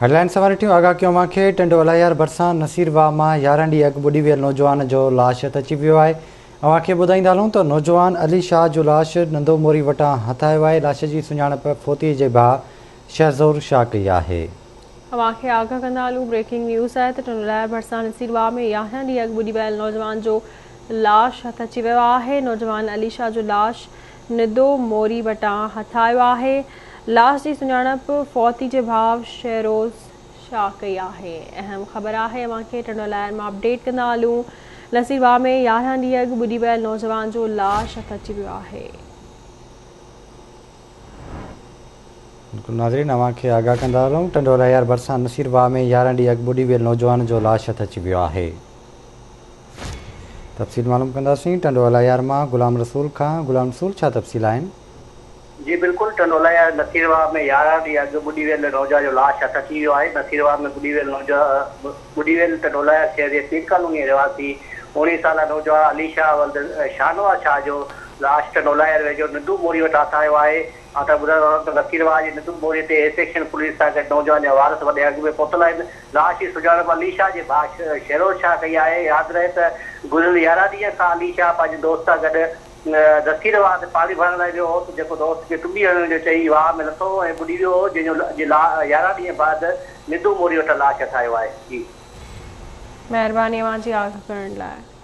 Headline सवार टियों आगाह कयो मूंखे टंडोलायार भरिसां नसीरवाह मां 11 ॾींहं अॻु ॿुॾी वियल नौजवान जो लाश हथ अची वियो आहे। अव्हांखे ॿुधाईंदा हलूं त नौजवान अली शाह जो लाश नंदो मोरी वटां हथायो आहे। लाश जी सुञाणप फोतीअ जे भाउ शहज़ोर शाह कई आहे। अव्हांखे आगाह कंदा हलूं ब्रेकिंग न्यूज़ आहे त टंडोलायार भरिसां नसीरवाह में 11 ॾींहं अॻु ॿुॾी वियल नौजवान जो लाश हथ अची वियो आहे। नौजवान अली शाह जो लाश नंदो मोरी वटां हथायो आहे। लाश जी सुञाणप फौती जे भाउ शहरोज़ शाह कई आहे। अहम ख़बर आहे अव्हांखे टंडोलायर मां अपडेट कंदा हलूं। नसीरवाह में 11 ॾींहं अॻु ॿुॾी वियल नौजवान जो लाश हथ अची वियो आहे। नाज़रीन अव्हांखे आगाह कंदा हलूं टंडोलायार भरिसां नसीरवाह में 11 ॾींहं अॻु ॿुॾी वियल नौजवान जो लाश हथ अची वियो आहे। तफ़सील मालूम कंदासीं टंडोलायार मां गुलाम रसूल खां। गुलाम रसूल, छा तफ़सील आहिनि? जी बिल्कुल, टंडोलायार नसीरवाह में 11 ॾींहं अॻु ॿुॾी वियल नौजवान जो लाश हथ अची वियो आहे। नसीरवाह में ॿुॾी वियल टंडोलायार शहर जे पीर कॉलोनी रहवासी 19 साल नौजवान अली शाह शाहनवाज़ शाह जो लाश टंडोलायार वेझो नंदू मोरी वटि हथायो आहे। त ॿुधायो त नसीरवाह जी नंदू मोरी ते सेक्शन पुलिस सां गॾु नौजवान जा वारस वॾे अॻु में पहुतल आहिनि। लाश जी सुञाणप अली शाह जे भाउ शहरोज़ शाह कई आहे। यादि रहे त गुज़िरियल 11 ॾींहं खां अली शाह पंहिंजे दोस्त सां गॾु नसीरवाह ते पाणी भरण लाइ वियो हो त जेको दोस्त खे टुॿी हणण जो चई वाह में लथो ऐं ॿुॾी वियो हो, जंहिंजो 11 ॾींहं बाद नंदू मोरी वटि लाश हथायो आहे। जी महिरबानी अव्हांजी आगाह करण लाइ।